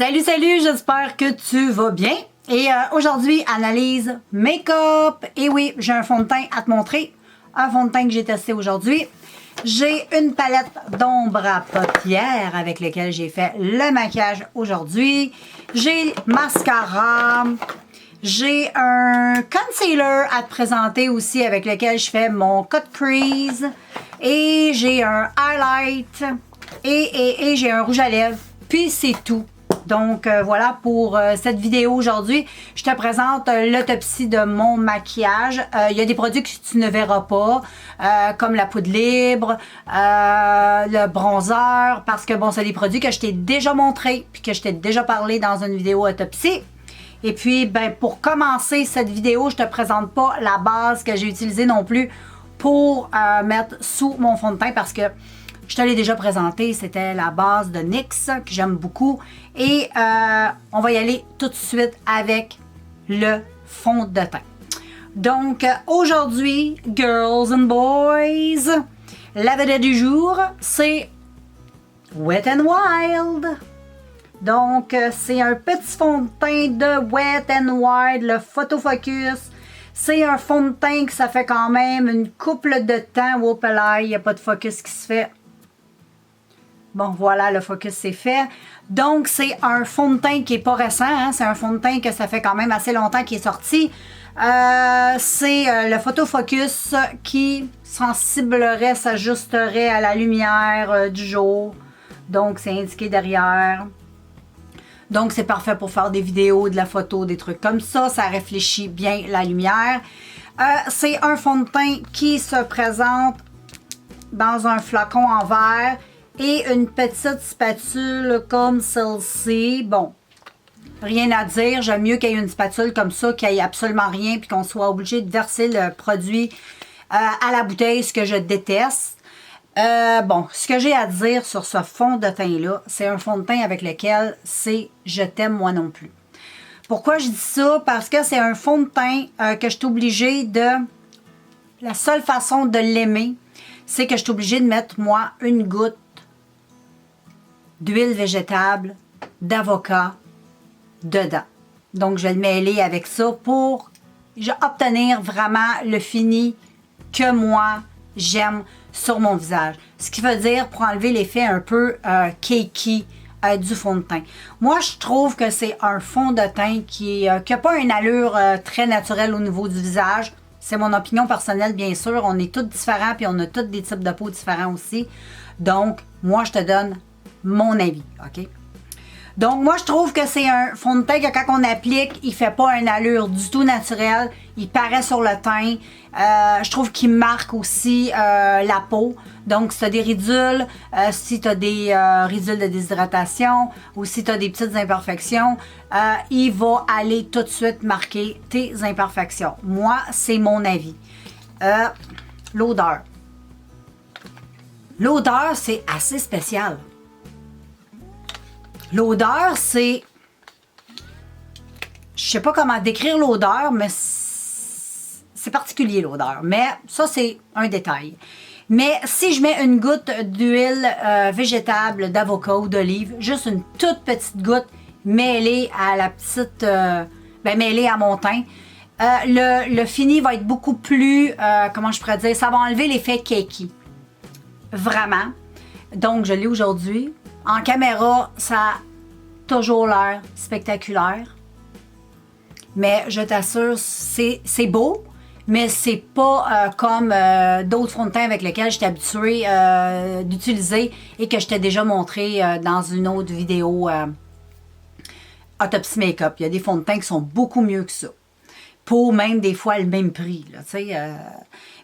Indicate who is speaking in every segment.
Speaker 1: Salut, salut, j'espère que tu vas bien. Et aujourd'hui, analyse make-up. Et oui, j'ai un fond de teint à te montrer. Un fond de teint que j'ai testé aujourd'hui. J'ai une palette d'ombre à paupières avec laquelle j'ai fait le maquillage aujourd'hui. J'ai mascara. J'ai un concealer à te présenter aussi avec lequel je fais mon cut crease. Et j'ai un highlight. Et j'ai un rouge à lèvres. Puis c'est tout. Donc voilà pour cette vidéo aujourd'hui. Je te présente l'autopsie de mon maquillage. Il y a des produits que tu ne verras pas, comme la poudre libre, le bronzer, parce que bon, c'est des produits que je t'ai déjà montrés puis que je t'ai déjà parlé dans une vidéo autopsie. Et puis, ben, pour commencer cette vidéo, je te présente pas la base que j'ai utilisée non plus pour mettre sous mon fond de teint parce que je te l'ai déjà présenté, c'était la base de NYX que j'aime beaucoup. Et on va y aller tout de suite avec le fond de teint. Donc aujourd'hui, girls and boys, la vedette du jour, c'est Wet n Wild. Donc c'est un petit fond de teint de Wet n Wild, le Photo Focus. C'est un fond de teint que ça fait quand même une couple de temps. Whoop là, il n'y a pas de focus qui se fait. Bon, voilà, le focus c'est fait. Donc, c'est un fond de teint qui n'est pas récent. Hein? C'est un fond de teint que ça fait quand même assez longtemps qu'il est sorti. C'est le Photo Focus qui sensiblerait, s'ajusterait à la lumière du jour. Donc, c'est indiqué derrière. Donc, c'est parfait pour faire des vidéos, de la photo, des trucs comme ça. Ça réfléchit bien la lumière. C'est un fond de teint qui se présente dans un flacon en verre. Et une petite spatule comme celle-ci. Bon, rien à dire. J'aime mieux qu'il y ait une spatule comme ça, qu'il n'y ait absolument rien, puis qu'on soit obligé de verser le produit à la bouteille, ce que je déteste. Bon, ce que j'ai à dire sur ce fond de teint-là, c'est un fond de teint avec lequel c'est « je t'aime moi non plus ». Pourquoi je dis ça? Parce que c'est un fond de teint que je suis obligée de... La seule façon de l'aimer, c'est que je suis obligée de mettre, moi, une goutte d'huile végétale, d'avocat dedans. Donc, je vais le mêler avec ça pour obtenir vraiment le fini que moi, j'aime sur mon visage. Ce qui veut dire pour enlever l'effet un peu cakey du fond de teint. Moi, je trouve que c'est un fond de teint qui n'a pas une allure très naturelle au niveau du visage. C'est mon opinion personnelle, bien sûr. On est tous différents puis on a tous des types de peau différents aussi. Donc, moi, je te donne mon avis, OK? Donc, moi, je trouve que c'est un fond de teint que quand on applique, il fait pas une allure du tout naturelle. Il paraît sur le teint. Je trouve qu'il marque aussi la peau. Donc, si tu as des ridules, si tu as des ridules de déshydratation ou si tu as des petites imperfections, il va aller tout de suite marquer tes imperfections. Moi, c'est mon avis. L'odeur. L'odeur, c'est assez spécial. L'odeur, c'est... Je sais pas comment décrire l'odeur, mais c'est particulier l'odeur. Mais ça, c'est un détail. Mais si je mets une goutte d'huile végétale, d'avocat ou d'olive, juste une toute petite goutte mêlée à la petite... mêlée à mon teint, le fini va être beaucoup plus... comment je pourrais dire? Ça va enlever l'effet cakey. Vraiment. Donc, je l'ai aujourd'hui. En caméra, ça a toujours l'air spectaculaire. Mais je t'assure, c'est beau, mais c'est pas comme d'autres fonds de teint avec lesquels j'étais habituée d'utiliser et que je t'ai déjà montré dans une autre vidéo autopsie make-up. Il y a des fonds de teint qui sont beaucoup mieux que ça. Pour même des fois le même prix. Là,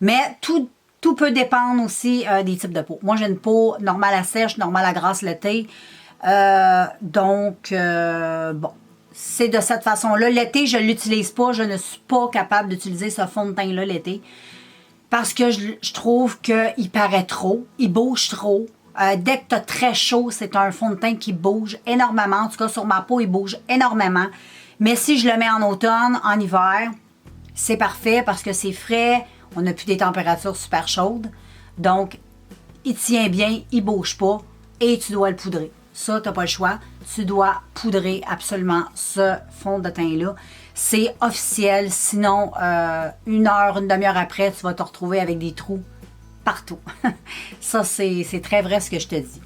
Speaker 1: mais tout peut dépendre aussi des types de peau. Moi, j'ai une peau normale à sèche, normale à grasse l'été. Donc, bon, c'est de cette façon-là. L'été, je ne l'utilise pas. Je ne suis pas capable d'utiliser ce fond de teint-là l'été. Parce que je trouve qu'il paraît trop. Il bouge trop. Dès que tu as très chaud, c'est un fond de teint qui bouge énormément. En tout cas, sur ma peau, il bouge énormément. Mais si je le mets en automne, en hiver, c'est parfait parce que c'est frais. On n'a plus des températures super chaudes. Donc, il tient bien, il ne bouge pas et tu dois le poudrer. Ça, tu n'as pas le choix. tu dois poudrer absolument ce fond de teint-là. C'est officiel, sinon une heure, une demi-heure après, tu vas te retrouver avec des trous partout. Ça, c'est très vrai ce que je te dis.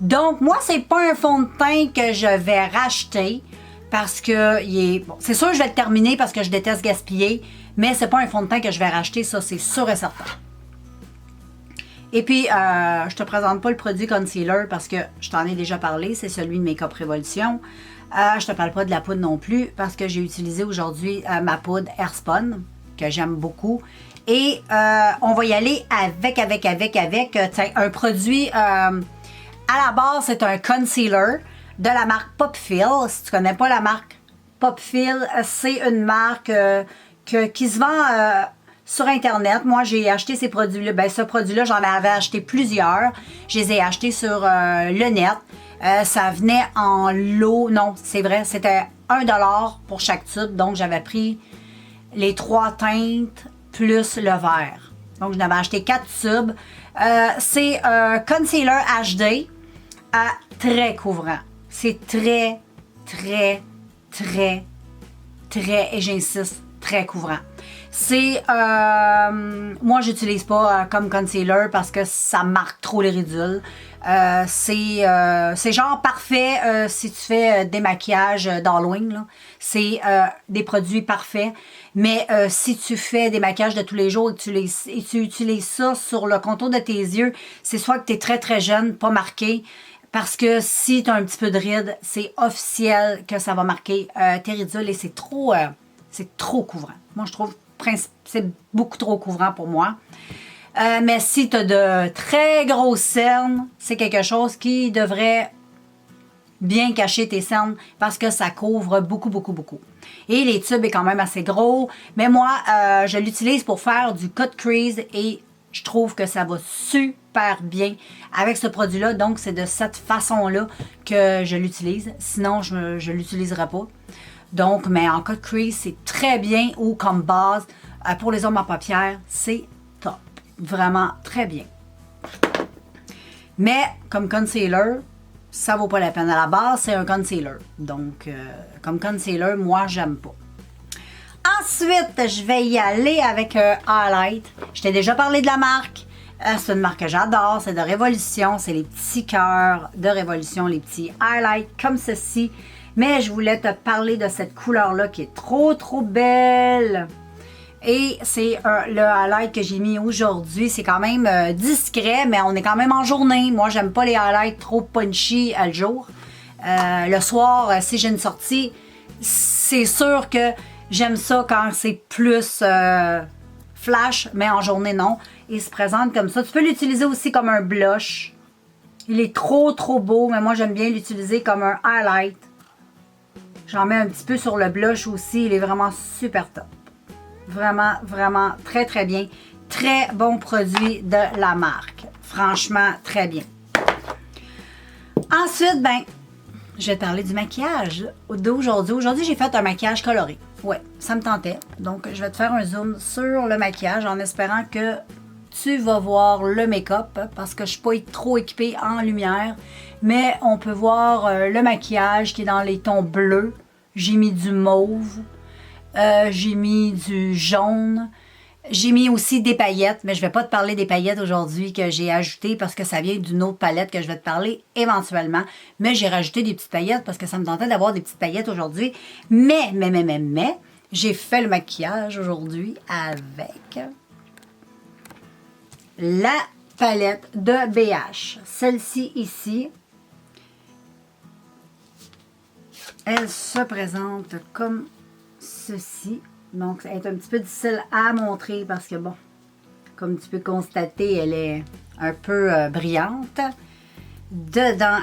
Speaker 1: Donc, moi, c'est pas un fond de teint que je vais racheter parce que il est... Bon, c'est sûr que je vais le terminer parce que je déteste gaspiller, mais c'est pas un fond de teint que je vais racheter, ça, c'est sûr et certain. Et puis, je te présente pas le produit concealer parce que je t'en ai déjà parlé, c'est celui de Makeup Revolution. Je te parle pas de la poudre non plus parce que j'ai utilisé aujourd'hui ma poudre Airspun, que j'aime beaucoup. Et on va y aller avec un produit... à la base, c'est un concealer de la marque Popfil. Si tu connais pas la marque Popfil, c'est une marque qui se vend sur Internet. Moi, j'ai acheté ces produits-là. Ben, ce produit-là, j'en avais acheté plusieurs. Je les ai achetés sur le net. Ça venait en lot. Non, c'est vrai, c'était 1$ pour chaque tube. Donc, j'avais pris les 3 teintes plus le vert. Donc, j'en avais acheté 4 tubes. C'est un concealer HD très couvrant. C'est très, et j'insiste, très couvrant. C'est, moi, j'utilise pas comme concealer parce que ça marque trop les ridules. C'est genre parfait si tu fais des maquillages d'Halloween. C'est des produits parfaits. Mais si tu fais des maquillages de tous les jours et tu utilises ça sur le contour de tes yeux, c'est soit que tu es très jeune, pas marqué. Parce que si tu as un petit peu de rides, c'est officiel que ça va marquer tes ridules et c'est trop couvrant. Moi, je trouve c'est beaucoup trop couvrant pour moi. Mais si tu as de très grosses cernes, c'est quelque chose qui devrait bien cacher tes cernes parce que ça couvre beaucoup. Et les tubes est quand même assez gros. Mais moi, je l'utilise pour faire du cut crease et je trouve que ça va super bien avec ce produit-là. Donc, c'est de cette façon-là que je l'utilise. Sinon, je ne l'utiliserai pas. Donc, mais en cut crease, c'est très bien ou comme base. Pour les hommes à paupières, c'est top. Vraiment très bien. Mais comme concealer, ça vaut pas la peine. À la base, c'est un concealer. Donc, comme concealer, moi, j'aime pas. Ensuite, je vais y aller avec un highlight. Je t'ai déjà parlé de la marque. C'est une marque que j'adore. C'est de Révolution. C'est les petits cœurs de Révolution, les petits highlights comme ceci. Mais je voulais te parler de cette couleur-là qui est trop belle. Et c'est le highlight que j'ai mis aujourd'hui. C'est quand même discret, mais on est quand même en journée. Moi, j'aime pas les highlights trop punchy le jour. Le soir, si j'ai une sortie, c'est sûr que j'aime ça quand c'est plus flash, mais en journée, non. Il se présente comme ça. Tu peux l'utiliser aussi comme un blush. Il est trop beau, mais moi, j'aime bien l'utiliser comme un highlight. J'en mets un petit peu sur le blush aussi. Il est vraiment super top. Vraiment très bien. Très bon produit de la marque. Franchement, très bien. Ensuite, je vais te parler du maquillage d'aujourd'hui. Aujourd'hui, j'ai fait un maquillage coloré. Ouais, ça me tentait. Donc, je vais te faire un zoom sur le maquillage en espérant que tu vas voir le make-up parce que je ne suis pas trop équipée en lumière. Mais on peut voir le maquillage qui est dans les tons bleus. J'ai mis du mauve. J'ai mis du jaune. J'ai mis aussi des paillettes, mais je ne vais pas te parler des paillettes aujourd'hui que j'ai ajoutées parce que ça vient d'une autre palette que je vais te parler éventuellement. Mais j'ai rajouté des petites paillettes parce que ça me tentait d'avoir des petites paillettes aujourd'hui. Mais, j'ai fait le maquillage aujourd'hui avec la palette de BH. Celle-ci ici, elle se présente comme ceci. Donc, elle est un petit peu difficile à montrer parce que, bon, comme tu peux constater, elle est un peu brillante. Dedans,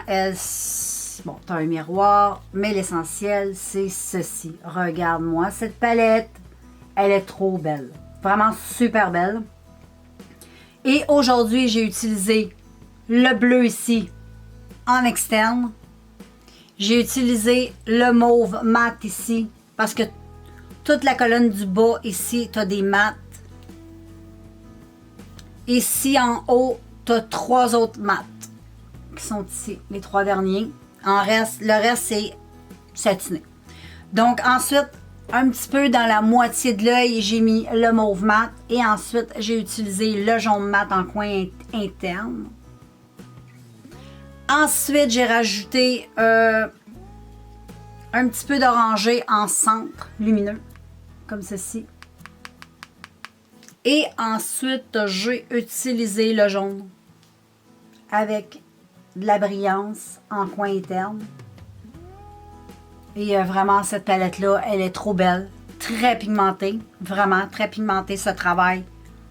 Speaker 1: bon, tu as un miroir, mais l'essentiel, c'est ceci. Regarde-moi cette palette. Elle est trop belle. Vraiment super belle. Et aujourd'hui, j'ai utilisé le bleu ici en externe. J'ai utilisé le mauve mat ici parce que toute la colonne du bas, ici, tu as des mats. Ici, en haut, tu as 3 autres mats qui sont ici, les 3 derniers. Le reste, c'est satiné. Donc, ensuite, un petit peu dans la moitié de l'œil, j'ai mis le mauve mat. Et ensuite, j'ai utilisé le jaune mat en coin interne. Ensuite, j'ai rajouté un petit peu d'orangé en centre lumineux, comme ceci. Et ensuite, j'ai utilisé le jaune avec de la brillance en coin interne. Et vraiment, cette palette-là, elle est trop belle. Très pigmentée. Vraiment, très pigmentée. Ce travail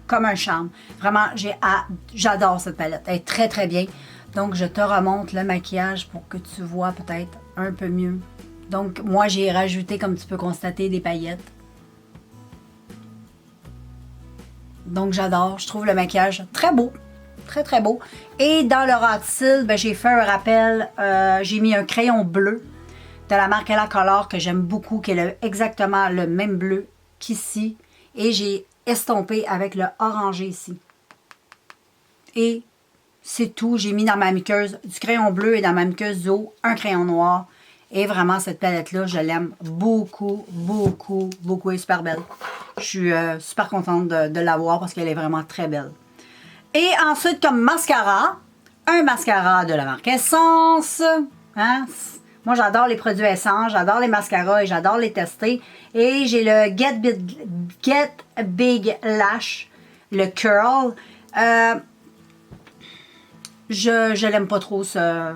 Speaker 1: comme un charme. Vraiment, j'adore cette palette. Elle est très, très bien. Donc, je te remonte le maquillage pour que tu vois peut-être un peu mieux. Donc, moi, j'ai rajouté, comme tu peux constater, des paillettes. Donc, j'adore. Je trouve le maquillage très beau. Très, très beau. Et dans le ras de cils, ben, j'ai fait un rappel. J'ai mis un crayon bleu de la marque Ella Color que j'aime beaucoup, qui est exactement le même bleu qu'ici. Et j'ai estompé avec le orangé ici. Et c'est tout. J'ai mis dans ma muqueuse du crayon bleu et dans ma muqueuse d'eau un crayon noir. Et vraiment, cette palette-là, je l'aime beaucoup, beaucoup, beaucoup. Elle est super belle. Je suis super contente de l'avoir parce qu'elle est vraiment très belle. Et ensuite, comme mascara, un mascara de la marque Essence. Hein? Moi, j'adore les produits Essence, j'adore les mascaras et j'adore les tester. Et j'ai le Get Big Lash, le Curl. Je l'aime pas trop, ce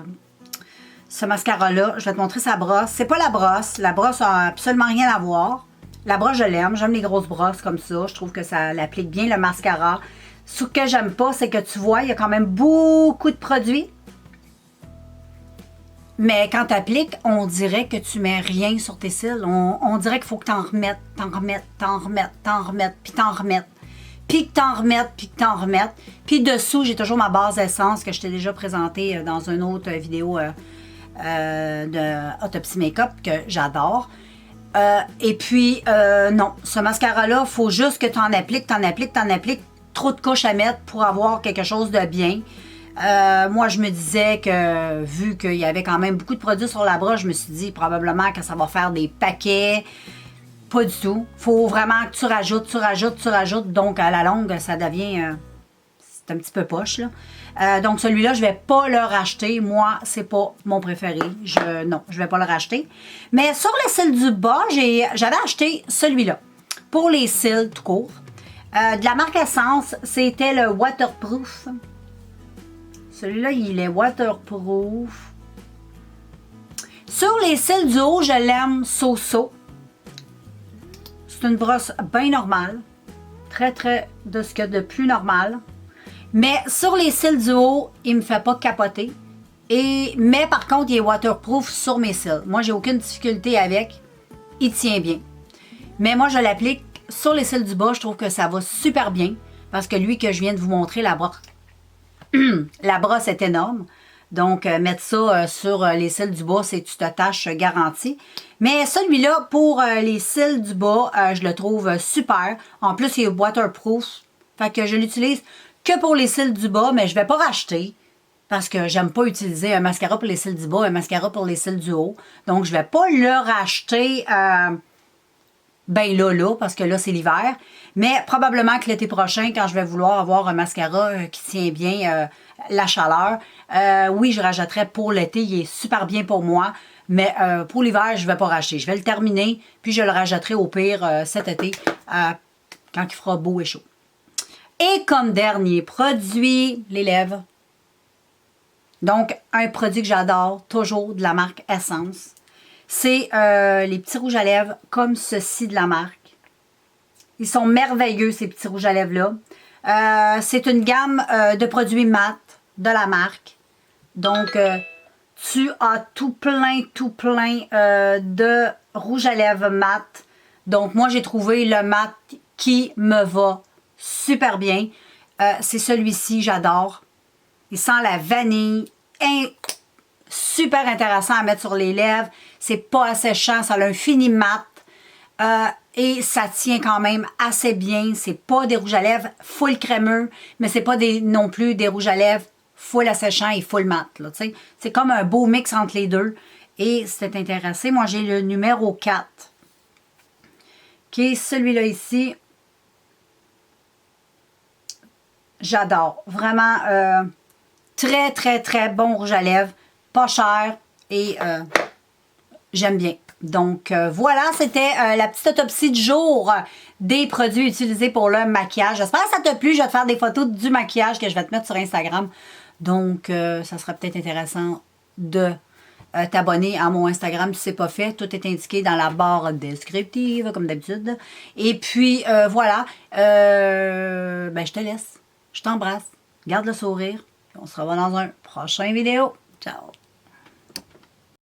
Speaker 1: mascara-là. Je vais te montrer sa brosse. C'est pas la brosse. La brosse a absolument rien à voir. La brosse, je l'aime. J'aime les grosses brosses comme ça. Je trouve que ça applique bien le mascara. Ce que j'aime pas, c'est que tu vois, il y a quand même beaucoup de produits. Mais quand tu appliques, on dirait que tu mets rien sur tes cils. On dirait qu'il faut que tu en remettes, puis t'en remettes. Puis que t'en remettes, puis que t'en remettes. Puis dessous, j'ai toujours ma base essence que je t'ai déjà présentée dans une autre vidéo de Autopsy Makeup que j'adore. Et puis, non, ce mascara-là, il faut juste que tu en appliques. Trop de couches à mettre pour avoir quelque chose de bien. Moi, je me disais que, vu qu'il y avait quand même beaucoup de produits sur la brosse, je me suis dit probablement que ça va faire des paquets. Pas du tout. Faut vraiment que tu rajoutes. Donc, à la longue, ça devient... c'est un petit peu poche, là. Donc, celui-là, je vais pas le racheter. Moi, c'est pas mon préféré. Non, je vais pas le racheter. Mais sur les cils du bas, j'avais acheté celui-là. Pour les cils tout court. De la marque Essence, c'était le Waterproof. Celui-là, il est waterproof. Sur les cils du haut, je l'aime so-so. C'est une brosse bien normale. Très, très de ce qu'il y a de plus normal. Mais sur les cils du haut, il me fait pas capoter. Mais par contre, il est waterproof sur mes cils. Moi, j'ai aucune difficulté avec. Il tient bien. Mais moi, je l'applique sur les cils du bas. Je trouve que ça va super bien. Parce que lui que je viens de vous montrer, la brosse est énorme. Donc, mettre ça sur les cils du bas, c'est tu te tâches garantie. Mais celui-là, pour les cils du bas, je le trouve super. En plus, il est waterproof. Fait que je l'utilise que pour les cils du bas, mais je ne vais pas racheter. Parce que j'aime pas utiliser un mascara pour les cils du bas, un mascara pour les cils du haut. Donc, je ne vais pas le racheter ben là, parce que là, c'est l'hiver. Mais probablement que l'été prochain, quand je vais vouloir avoir un mascara qui tient bien la chaleur, oui, je rachèterai pour l'été. Il est super bien pour moi. Mais pour l'hiver, je ne vais pas racheter. Je vais le terminer, puis je le rachèterai au pire cet été, quand il fera beau et chaud. Et comme dernier produit, les lèvres. Donc, un produit que j'adore, toujours de la marque Essence. C'est les petits rouges à lèvres comme ceci de la marque. Ils sont merveilleux, ces petits rouges à lèvres-là. C'est une gamme de produits mat de la marque. Donc, tu as tout plein de rouge à lèvres mat. Donc, moi, j'ai trouvé le mat qui me va super bien. C'est celui-ci, j'adore. Il sent la vanille. Super intéressant à mettre sur les lèvres. C'est pas asséchant, ça a un fini mat. Et ça tient quand même assez bien. C'est pas des rouges à lèvres full crémeux, mais c'est pas non plus des rouges à lèvres full asséchant et full mat. C'est comme un beau mix entre les deux. Et si t'es intéressé, moi j'ai le numéro 4, qui est celui-là ici. J'adore. Vraiment, très, très, très bon rouge à lèvres. Pas cher et j'aime bien. Donc, voilà, c'était la petite autopsie du jour des produits utilisés pour le maquillage. J'espère que ça t'a plu. Je vais te faire des photos du maquillage que je vais te mettre sur Instagram. Donc, ça sera peut-être intéressant de t'abonner à mon Instagram si ce n'est pas fait. Tout est indiqué dans la barre descriptive, comme d'habitude. Et puis, voilà. Ben, je te laisse. Je t'embrasse. Garde le sourire. On se revoit dans un prochain vidéo. Ciao!